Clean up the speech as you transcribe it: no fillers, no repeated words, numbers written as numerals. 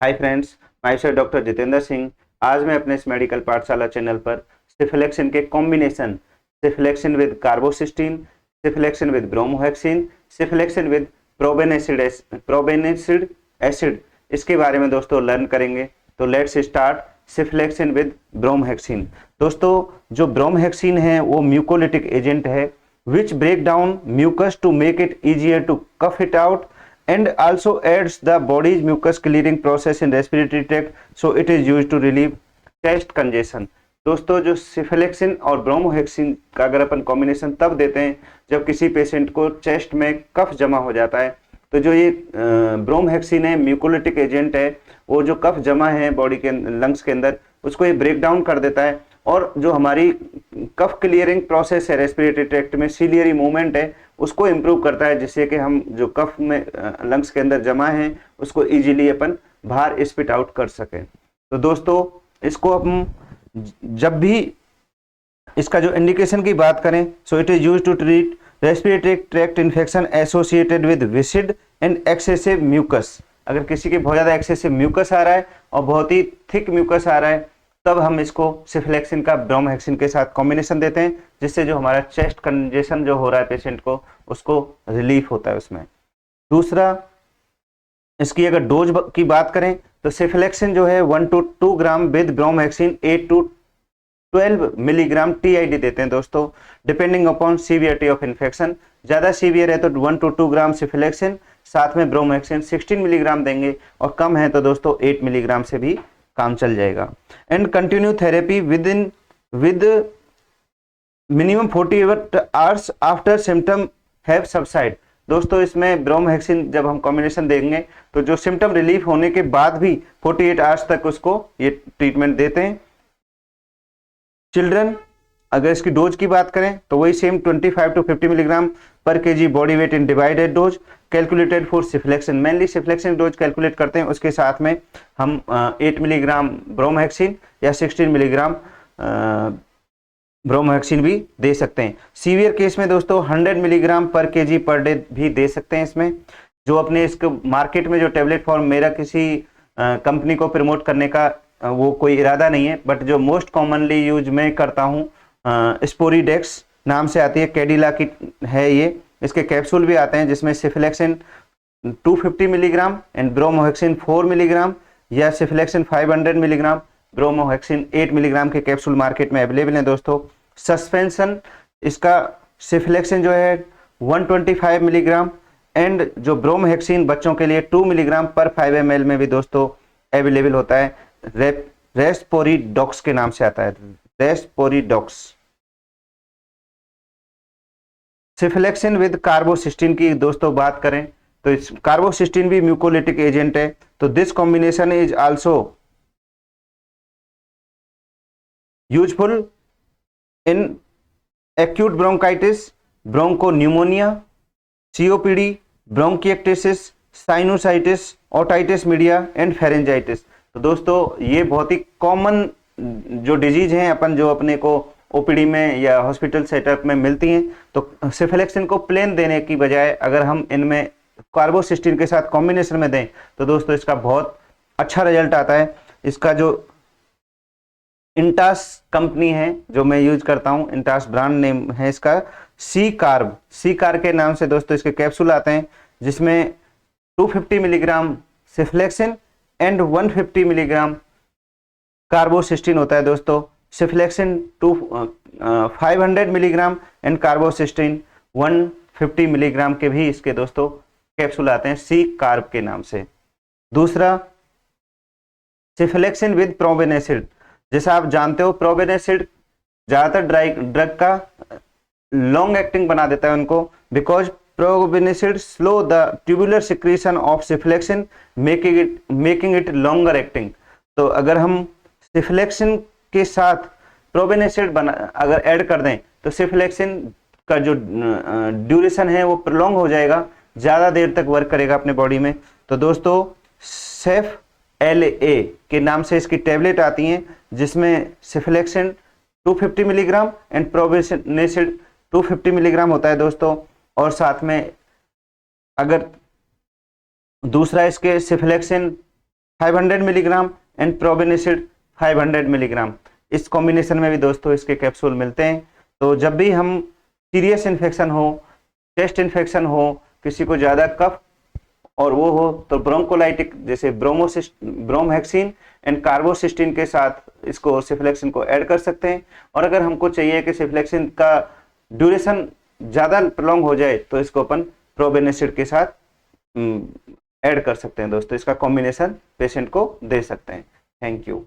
Hi friends, my self doctor Jitendra Singh. आज मैं अपने इस मेडिकल पाठशाला चैनल पर सिफिलेक्सिन के combination cephalexin with carbocisteine, cephalexin with bromhexine, cephalexin with probenecid acid इसके बारे में दोस्तों लर्न करेंगे। तो let's start cephalexin with bromhexine. दोस्तों, जो ब्रोमोहेक्सिन है वो म्यूकोलिटिक एजेंट है which break down mucus to make it easier to cough it out and also aids the body's mucus clearing process in respiratory tract, so it is used to relieve chest congestion। दोस्तों, जो सिफिलेक्सिन और bromhexine का अगर अपन combination तब देते हैं जब किसी पेशेंट को चेस्ट में कफ जमा हो जाता है। तो जो ये ब्रोमोहेक्सिन है म्यूकोलिटिक एजेंट है, वो जो कफ जमा है बॉडी के लंग्स के अंदर उसको ये ब्रेक डाउन कर देता है और जो हमारी कफ क्लियरिंग प्रोसेस है रेस्पिरेटरी ट्रैक्ट में सीलियरी मूवमेंट है उसको इम्प्रूव करता है, जिससे कि हम जो कफ में लंग्स के अंदर जमा है उसको इजीली अपन बाहर स्पिट आउट कर सकें। तो दोस्तों, इसको हम जब भी इसका जो इंडिकेशन की बात करें, so it is used to treat respiratory tract infection associated with viscid and excessive mucus. अगर किसी के बहुत ज़्यादा एक्सेसिव म्यूकस आ रहा है और बहुत ही थिक म्यूकस आ रहा है, तब हम इसको सिफिलेक्सिन का ब्रोमोहेक्सिन के साथ कॉम्बिनेशन देते हैं, जिससे जो हमारा चेस्ट कंजेशन जो हो रहा है पेशेंट को उसको रिलीफ होता है उसमें। दूसरा, इसकी अगर डोज की बात करें तो सिफिलेक्सिन जो है 1 to 2 gram with bromhexine 8 to 12 milligram TID देते हैं दोस्तों, depending upon severity of infection. ज़्यादा सीवियर है तो 1 to 2 ग्राम सिफिलेक्सिन साथ में ब्रोमोहेक्सिन 16 मिलीग्राम देंगे, और कम है तो दोस्तों 8 मिलीग्राम से भी काम चल जाएगा। And continue therapy with minimum 48 hours after symptom have subside. दोस्तों, इसमें ब्रोमोहेक्सिन जब हम कॉम्बिनेशन देंगे तो जो सिम्टम रिलीफ होने के बाद भी 48 आवर्स तक उसको ये ट्रीटमेंट देते हैं। चिल्ड्रन, अगर इसकी डोज की बात करें तो वही सेम 25 to 50 मिलीग्राम पर KG body weight in divided dose calculated for cephalexin. Mainly cephalexin dose calculate करते हैं, उसके साथ में हम 8 मिलीग्राम ब्रोमोहेक्सिन या 16 मिलीग्राम ब्रोमोहेक्सिन भी दे सकते हैं। सीवियर केस में दोस्तों 100 मिलीग्राम पर केजी पर डे भी दे सकते हैं। इसमें जो अपने इसको मार्केट में जो टेबलेट फॉर्म, मेरा किसी कंपनी को प्रमोट करने का वो कोई इरादा नहीं है, बट जो मोस्ट कॉमनली यूज मैं करता हूँ स्पोरीडेक्स नाम से आती है, कैडिला की है ये। इसके कैप्सूल भी आते हैं जिसमें सिफिलेक्सिन 250 मिलीग्राम एंड ब्रोमोहेक्सिन 4 मिलीग्राम या सिफिलेक्सिन 500 मिलीग्राम ब्रोमोहेक्सिन 8 मिलीग्राम के कैप्सूल मार्केट में अवेलेबल हैं दोस्तों। सस्पेंशन इसका सिफिलेक्सिन जो है 125 मिलीग्राम एंड जो ब्रोमोहेक्सिन बच्चों के लिए 2 मिलीग्राम पर 5 ml में भी दोस्तों अवेलेबल होता है। रेस्पोरीडॉक्स के नाम से आता है, रेस्पोरीडॉक्स। सिफिलेक्सिन विद कार्बोसिस्टीन की दोस्तों बात करें तो इस कार्बोसिस्टीन भी म्यूकोलिटिक एजेंट है, तो this combination is also useful in acute bronchitis, bronchopneumonia, COPD, bronchiectasis, sinusitis, otitis media and pharyngitis. तो दोस्तों, ये बहुत ही कॉमन जो डिजीज हैं अपन जो अपने को ओपीडी में या हॉस्पिटल सेटअप में मिलती हैं, तो सिफिलेक्सिन को प्लेन देने की बजाय अगर हम इनमें कार्बोसिस्टीन के साथ कॉम्बिनेशन में दें तो दोस्तों इसका बहुत अच्छा रिजल्ट आता है। इसका जो इंटास कंपनी है जो मैं यूज करता हूं, इंटास ब्रांड नेम है इसका, सी कार्ब के नाम से दोस्तों इसके कैप्सूल आते हैं, जिसमें 250 मिलीग्राम सिफिलेक्सिन एंड 150 मिलीग्राम कार्बोसिस्टीन होता है दोस्तों। सिफिलेक्सिन 500 मिलीग्राम एंड कार्बोसिस्टीन 150 मिलीग्राम के भी इसके दोस्तों कैप्सूल आते हैं सी कार्ब के नाम से। दूसरा, सिफिलेक्सिन विद प्रोबेनिसिड। जैसा आप जानते हो, प्रोबेनिसिड ज्यादातर ड्रग का लॉन्ग एक्टिंग बना देता है उनको, because probenecid slow the tubular secretion of cephalexin making it longer acting. तो अगर हम सिफिलेक्सिन के साथ प्रोबेनिसिड अगर ऐड कर दें तो सिफिलेक्सिन का जो ड्यूरेशन है वो प्रोलॉन्ग हो जाएगा, ज़्यादा देर तक वर्क करेगा अपने बॉडी में। तो दोस्तों, सेफ LA के नाम से इसकी टैबलेट आती हैं, जिसमें सिफिलेक्सिन 250 मिलीग्राम एंड प्रोबेनिसिड 250 मिलीग्राम होता है दोस्तों। और साथ में अगर दूसरा इसके सिफिलेक्सिन 500 मिलीग्राम एंड प्रोबेनिसिड 500 मिलीग्राम। इस कॉम्बिनेशन में भी दोस्तों इसके कैप्सूल मिलते हैं। तो जब भी हम सीरियस इन्फेक्शन हो, चेस्ट इन्फेक्शन हो, किसी को ज़्यादा कफ और वो हो, तो ब्रोंकोलाइटिक जैसे ब्रोमहेक्सिन एंड कार्बोसिस्टीन के साथ इसको सिफ्लेक्सिन को ऐड कर सकते हैं। और अगर हमको चाहिए कि सिफ्लेक्सिन का ड्यूरेशन ज़्यादा प्रोलॉन्ग हो जाए तो इसको अपन प्रोबेनिसिड के साथ ऐड कर सकते हैं दोस्तों। इसका कॉम्बिनेशन पेशेंट को दे सकते हैं। Thank you.